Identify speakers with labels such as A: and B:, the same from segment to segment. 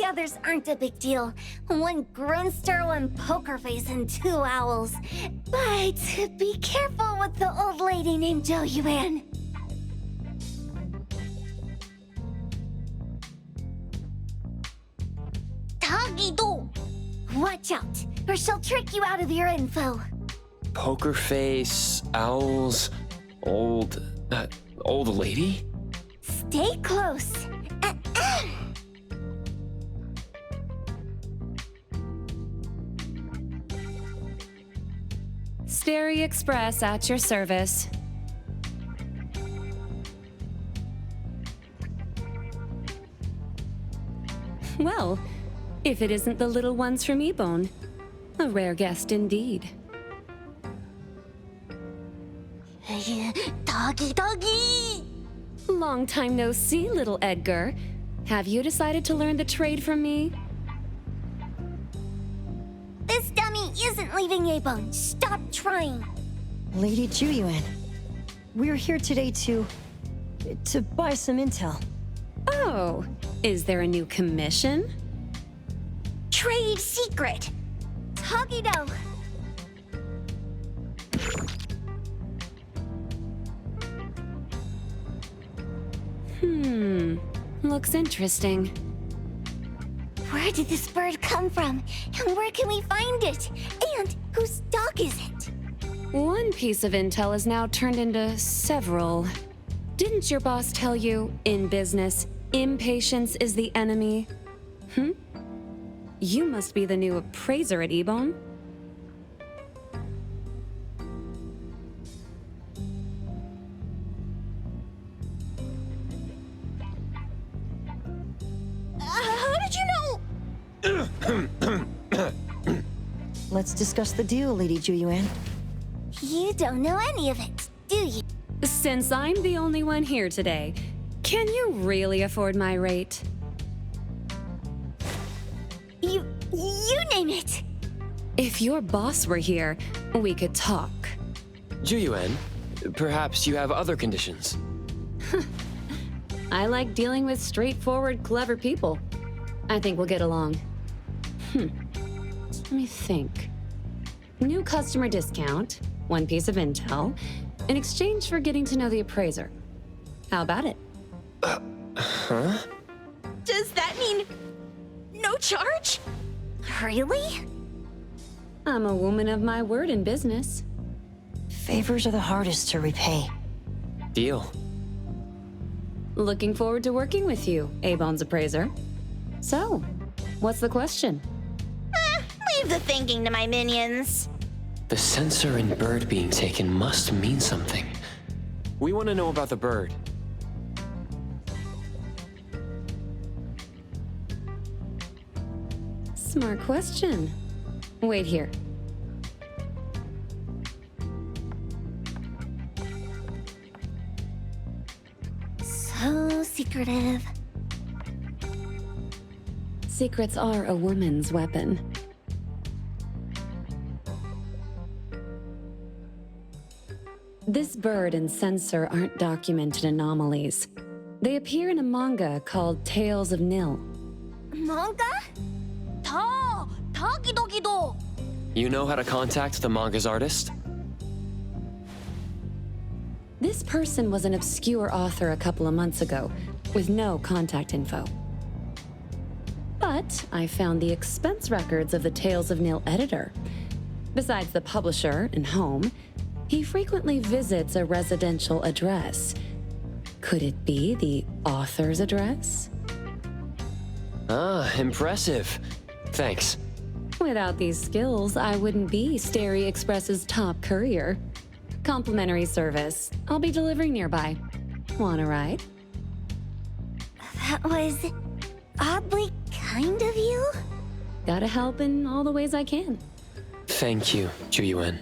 A: others aren't a big deal. One Grunster, one Poker Face, and two owls. But be careful with the old lady named Zhou Yuan. Tagido! Watch out, or she'll trick you out of your info.
B: Poker face, owls, old lady?
A: Stay close.
C: Stary Express at your service. Well, if it isn't the little ones from Ebone, a rare guest indeed.
A: Doggy!
C: Long time no see, little Edgar. Have you decided to learn the trade from me?
A: This dummy isn't leaving Ebone. Stop trying.
D: Lady Zhou Yuan, we're here today to buy some intel.
C: Oh, is there a new commission?
A: Trade secret. Tagido.
C: Looks interesting.
A: Where did this bird come from? And where can we find it? And whose dog is it?
C: One piece of intel is now turned into several. Didn't your boss tell you, in business, impatience is the enemy? You must be the new appraiser at Ebone.
A: How did you know?
D: Let's discuss the deal, Lady Zhou Yuan.
A: You don't know any of it, do you?
C: Since I'm the only one here today, can you really afford my rate?
A: You name it.
C: If your boss were here, we could talk.
B: Zhou Yuan, perhaps you have other conditions.
C: I like dealing with straightforward, clever people. I think we'll get along. Let me think. New customer discount, one piece of intel, in exchange for getting to know the appraiser. How about it?
A: Does that mean no charge? Really?
C: I'm a woman of my word in business.
D: Favors are the hardest to repay.
B: Deal.
C: Looking forward to working with you, Ebone's appraiser. So, what's the question?
A: Leave the thinking to my minions.
B: The sensor and bird being taken must mean something. We want to know about the bird.
C: Smart question. Wait here.
A: So secretive.
C: Secrets are a woman's weapon. This bird and sensor aren't documented anomalies. They appear in a manga called Tales of Nil.
A: Manga? Tagidogido.
B: You know how to contact the manga's artist?
C: This person was an obscure author a couple of months ago, with no contact info. But I found the expense records of the Tales of Nil editor. Besides the publisher and home, he frequently visits a residential address. Could it be the author's address?
B: Ah, impressive. Thanks.
C: Without these skills, I wouldn't be Stary Express's top courier. Complimentary service. I'll be delivering nearby. Want a ride?
A: That was oddly kind of you.
C: Gotta help in all the ways I can.
B: Thank you, Zhou Yuan.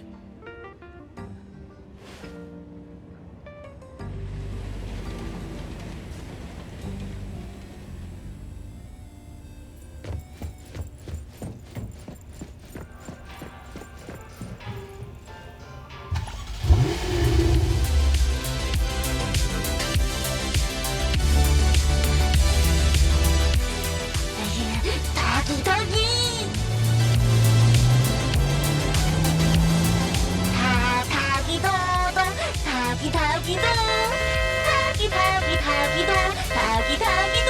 A: 다기다기도 다기다기다기도 다기다기도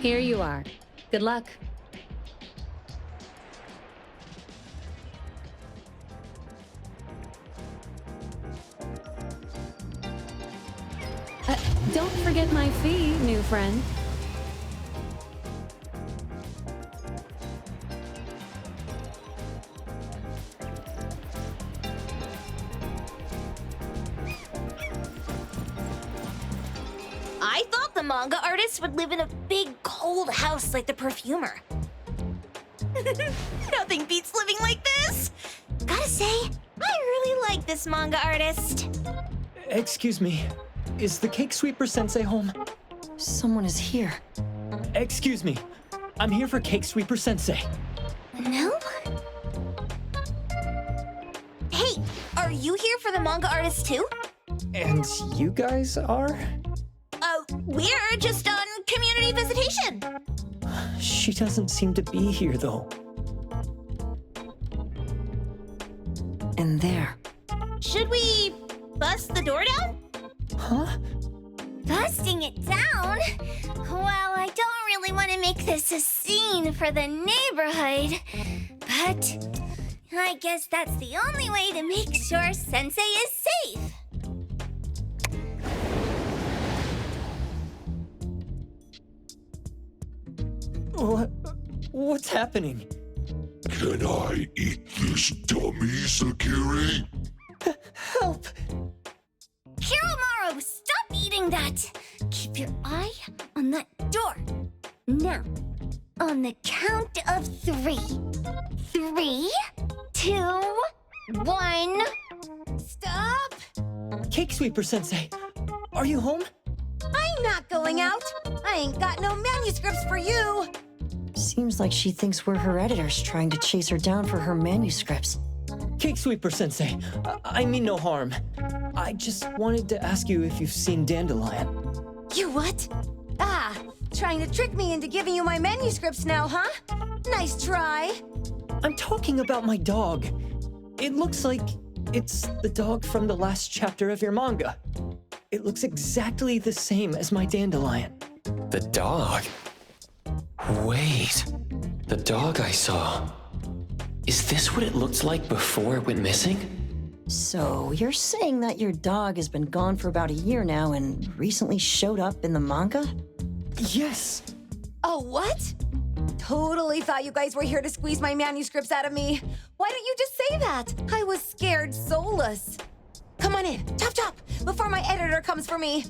C: Here you are. Good luck. Don't forget my fee, new friend.
A: I thought the manga artist would live in a big, cold house like the perfumer. Nothing beats living like this! Gotta say, I really like this manga artist.
E: Excuse me, is the Cake Sweeper Sensei home?
D: Someone is here.
E: Excuse me, I'm here for Cake Sweeper Sensei.
A: No? Hey, are you here for the manga artist too?
E: And you guys are?
A: We're just on community visitation.
E: She doesn't seem to be here, though.
D: And there.
A: Should we bust the door down?
E: Huh?
A: Busting it down? Well, I don't really want to make this a scene for the neighborhood, but I guess that's the only way to make sure Sensei is safe.
E: What's happening?
F: Can I eat this dummy, Sakiri?
E: Help!
A: Hiromaru, stop eating that! Keep your eye on that door. Now, on the count of 3. 3, 2, 1. Stop!
E: Cake Sweeper Sensei, are you home?
G: I'm not going out. I ain't got no manuscripts for you.
D: Seems like she thinks we're her editors trying to chase her down for her manuscripts.
E: Cake Sweeper Sensei, I mean no harm. I just wanted to ask you if you've seen Dandelion.
G: You what? Ah, trying to trick me into giving you my manuscripts now, huh? Nice try.
E: I'm talking about my dog. It looks like it's the dog from the last chapter of your manga. It looks exactly the same as my Dandelion.
B: The dog? Wait. The dog I saw. Is this what it looked like before it went missing?
D: So, you're saying that your dog has been gone for about a year now and recently showed up in the manga?
E: Yes!
G: Oh, what? Totally thought you guys were here to squeeze my manuscripts out of me. Why don't you just say that? I was scared soulless. Come on in, chop chop, before my editor comes for me.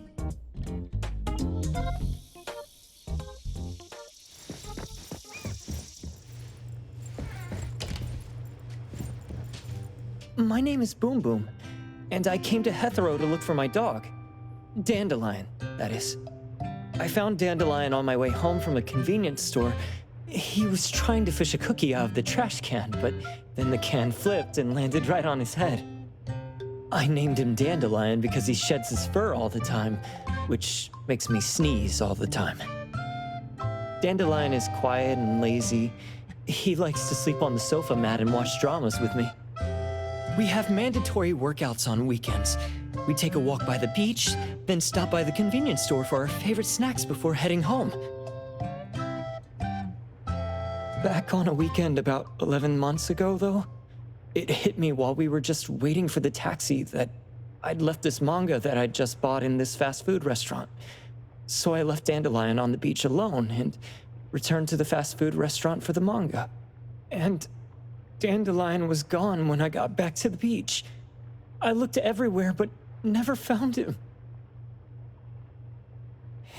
E: My name is Boom Boom, and I came to Hethero to look for my dog. Dandelion, that is. I found Dandelion on my way home from a convenience store. He was trying to fish a cookie out of the trash can, but then the can flipped and landed right on his head. I named him Dandelion because he sheds his fur all the time, which makes me sneeze all the time. Dandelion is quiet and lazy. He likes to sleep on the sofa mat and watch dramas with me. We have mandatory workouts on weekends. We take a walk by the beach, then stop by the convenience store for our favorite snacks before heading home. Back on a weekend about 11 months ago, though, it hit me while we were just waiting for the taxi that I'd left this manga that I'd just bought in this fast food restaurant. So I left Dandelion on the beach alone and returned to the fast food restaurant for the manga. And Dandelion was gone when I got back to the beach. I looked everywhere but never found him.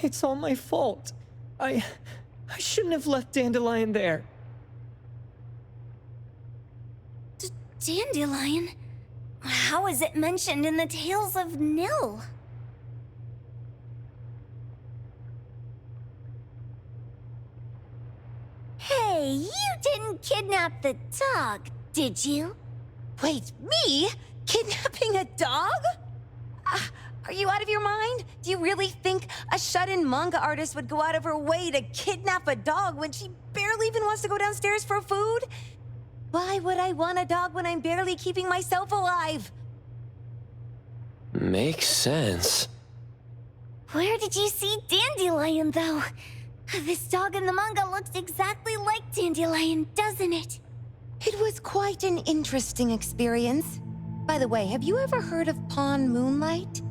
E: It's all my fault. I shouldn't have left Dandelion there.
A: Dandelion? How is it mentioned in the Tales of Nil? Hey, you didn't kidnap the dog, did you?
G: Wait, me? Kidnapping a dog? Are you out of your mind? Do you really think a shut-in manga artist would go out of her way to kidnap a dog when she barely even wants to go downstairs for food? Why would I want a dog when I'm barely keeping myself alive?
B: Makes sense.
A: Where did you see Dandelion, though? This dog in the manga looks exactly like Dandelion, doesn't it?
G: It was quite an interesting experience. By the way, have you ever heard of Pawn Moonlight?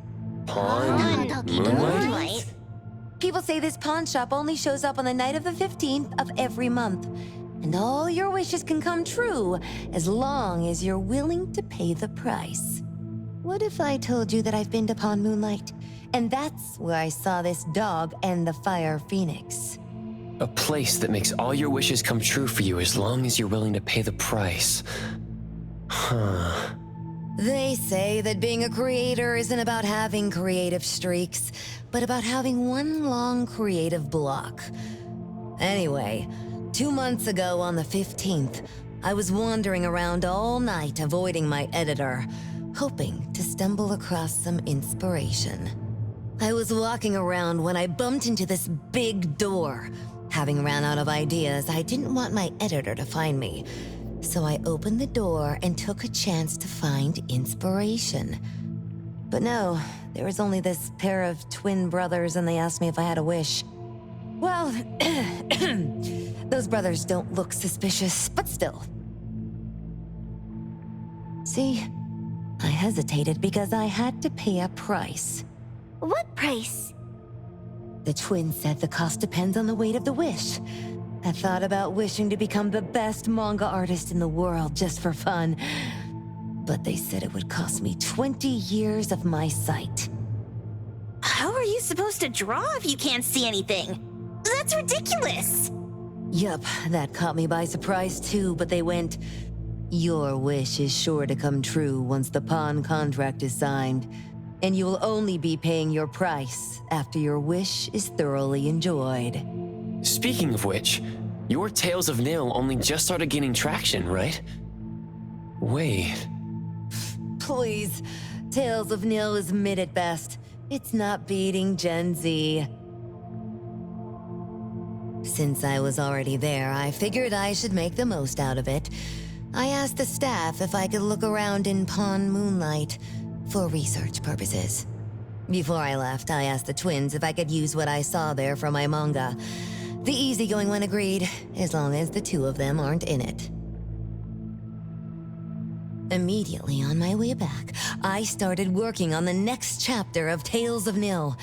B: Pawn? Moonlight?
G: People say this pawn shop only shows up on the night of the 15th of every month. And all your wishes can come true as long as you're willing to pay the price. What if I told you that I've been to Pawn Moonlight? And that's where I saw this dog and the Fire Phoenix.
B: A place that makes all your wishes come true for you as long as you're willing to pay the price. Huh.
G: They say that being a creator isn't about having creative streaks, but about having one long creative block. Anyway, 2 months ago on the 15th, I was wandering around all night avoiding my editor, hoping to stumble across some inspiration. I was walking around when I bumped into this big door. Having ran out of ideas, I didn't want my editor to find me. So I opened the door and took a chance to find inspiration. But no, there was only this pair of twin brothers and they asked me if I had a wish. Well, those brothers don't look suspicious, but still. See, I hesitated because I had to pay a price.
A: What price?
G: The twins said the cost depends on the weight of the wish. I thought about wishing to become the best manga artist in the world just for fun. But they said it would cost me 20 years of my sight.
H: How are you supposed to draw if you can't see anything? That's ridiculous!
G: Yup, that caught me by surprise too, but they went, "Your wish is sure to come true once the pawn contract is signed, and you will only be paying your price after your wish is thoroughly enjoyed."
B: Speaking of which, your Tales of Nil only just started gaining traction, right? Wait.
G: Please, Tales of Nil is mid at best. It's not beating Gen Z. Since I was already there, I figured I should make the most out of it. I asked the staff if I could look around in Pawn Moonlight for research purposes. Before I left, I asked the twins if I could use what I saw there for my manga. The easygoing one agreed, as long as the two of them aren't in it. Immediately on my way back, I started working on the next chapter of Tales of Nil.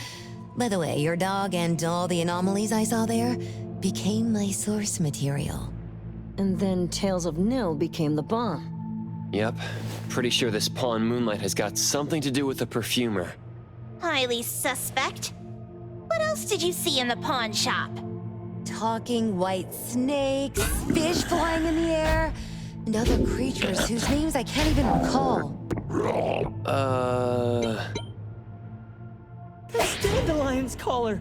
G: By the way, your dog and all the anomalies I saw there became my source material.
D: And then Tales of Nil became the bomb.
B: Yep. Pretty sure this Pawn Moonlight has got something to do with the perfumer.
H: Highly suspect. What else did you see in the pawn shop?
G: Talking white snakes, fish flying in the air, and other creatures whose names I can't even recall.
E: That's Dandelion's collar.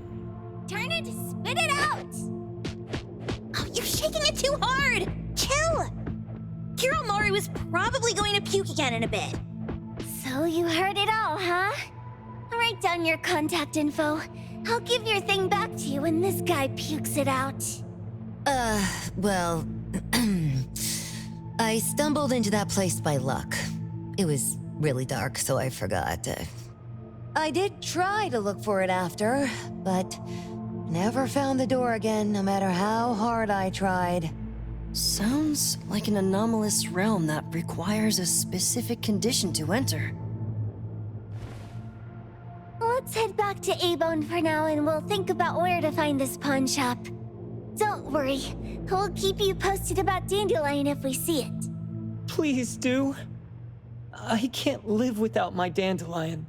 A: Turn it, spit it out!
H: Oh, you're shaking it too hard! Chill! Kiromori was probably going to puke again in a bit.
A: So you heard it all, huh? Write down your contact info. I'll give your thing back to you when this guy pukes it out.
G: Well, I stumbled into that place by luck. It was really dark, so I forgot. I did try to look for it after, but never found the door again, no matter how hard I tried.
D: Sounds like an anomalous realm that requires a specific condition to enter.
A: Let's head back to A-Bone for now and we'll think about where to find this pawn shop. Don't worry, we'll keep you posted about Dandelion if we see it.
E: Please do. I can't live without my Dandelion.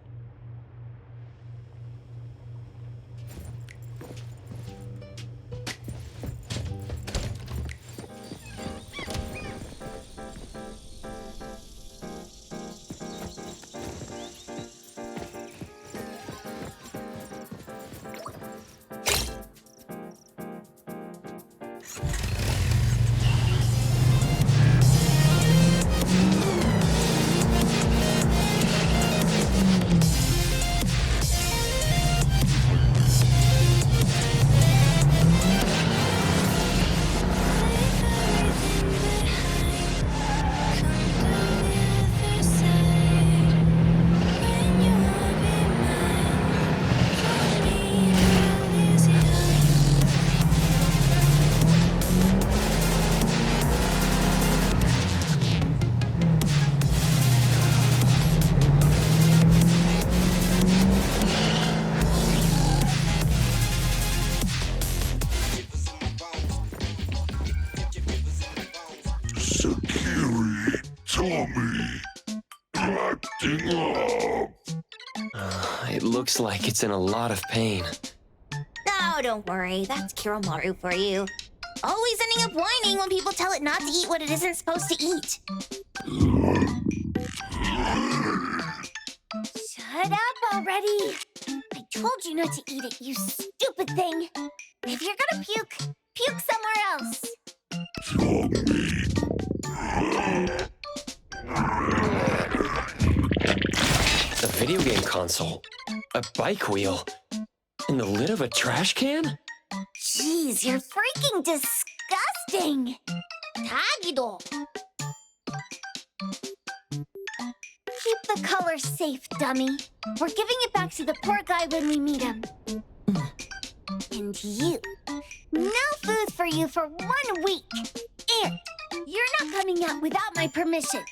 F: Sakiri, Tommy, acting up.
B: It looks like it's in a lot of pain.
H: Oh, don't worry. That's Kiromaru for you. Always ending up whining when people tell it not to eat what it isn't supposed to eat.
A: Shut up already! I told you not to eat it, you stupid thing! If you're gonna puke, puke somewhere else!
B: A video game console, a bike wheel, and the lid of a trash can?
A: Jeez, you're freaking disgusting!
H: Tagido.
A: Keep the color safe, dummy. We're giving it back to the poor guy when we meet him. And you. No food for you for 1 week. And you're not coming out without my permission.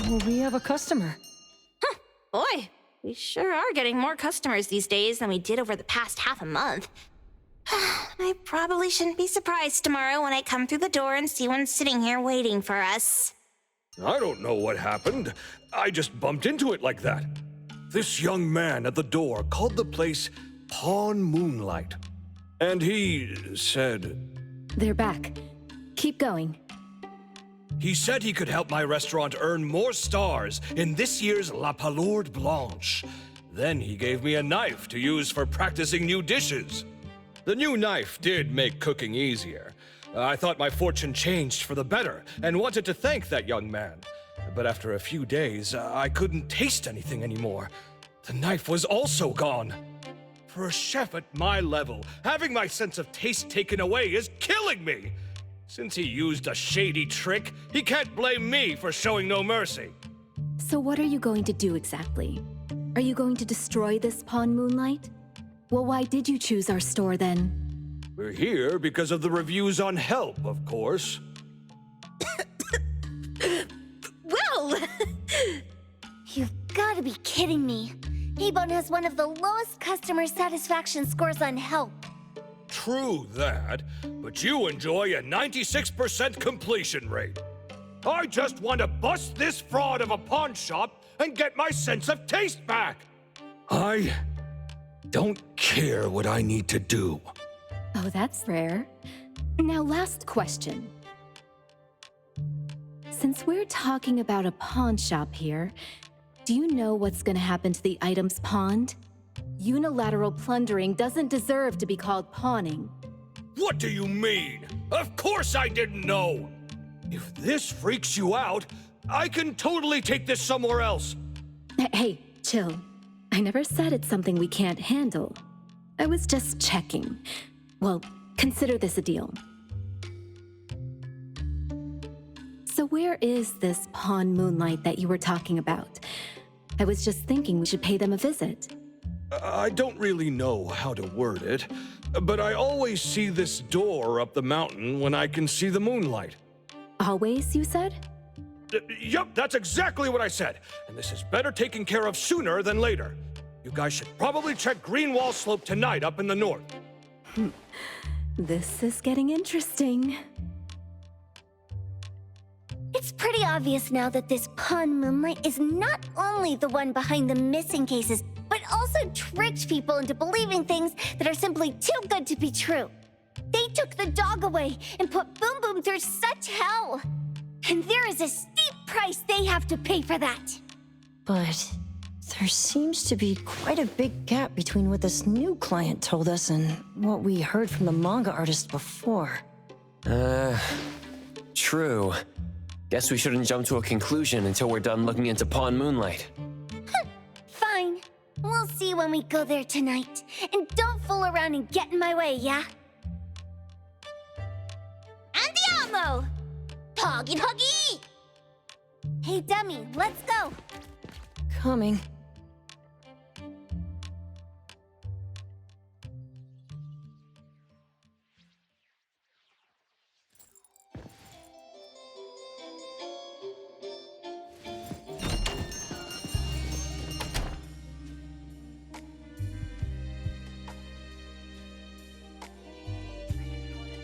D: Well, we have a customer.
H: Boy, we sure are getting more customers these days than we did over the past half a month. I probably shouldn't be surprised tomorrow when I come through the door and see one sitting here waiting for us.
I: I don't know what happened. I just bumped into it like that. This young man at the door called the place Pawn Moonlight. And he said...
J: They're back. Keep going.
I: He said he could help my restaurant earn more stars in this year's La Palourde Blanche. Then he gave me a knife to use for practicing new dishes. The new knife did make cooking easier. I thought my fortune changed for the better and wanted to thank that young man. But after a few days, I couldn't taste anything anymore. The knife was also gone. For a chef at my level, having my sense of taste taken away is killing me. Since he used a shady trick, he can't blame me for showing no mercy.
J: So what are you going to do exactly? Are you going to destroy this Pawn Moonlight? Well, why did you choose our store then?
I: We're here because of the reviews on Help, of course.
H: Well!
A: You've got to be kidding me. A-Bone has one of the lowest customer satisfaction scores on Help.
I: True that, but you enjoy a 96% completion rate. I just want to bust this fraud of a pawn shop and get my sense of taste back. I don't care what I need to do.
J: Oh, that's rare. Now, last question. Since we're talking about a pawn shop here, do you know what's gonna happen to the items pawned? Unilateral plundering doesn't deserve to be called pawning.
I: What do you mean? Of course I didn't know! If this freaks you out, I can totally take this somewhere else.
J: Hey, chill. I never said it's something we can't handle. I was just checking. Well, consider this a deal. So where is this Pawn Moonlight that you were talking about? I was just thinking we should pay them a visit.
I: I don't really know how to word it, But I always see this door up the mountain when I can see the moonlight.
J: Always, you said?
I: Yup, that's exactly what I said. And this is better taken care of sooner than later. You guys should probably check Greenwall Slope tonight up in the north.
J: This is getting interesting.
A: It's pretty obvious now that this Pawn Moonlight is not only the one behind the missing cases, but also tricks people into believing things that are simply too good to be true. They took the dog away and put Boom Boom through such hell. And there is a steep price they have to pay for that.
D: But there seems to be quite a big gap between what this new client told us and what we heard from the manga artist before.
B: True. Guess we shouldn't jump to a conclusion until we're done looking into Pawn Moonlight.
A: Fine. We'll see when we go there tonight. And don't fool around and get in my way, yeah? Andiamo! Toggy Toggy! Hey, dummy, let's go.
D: Coming.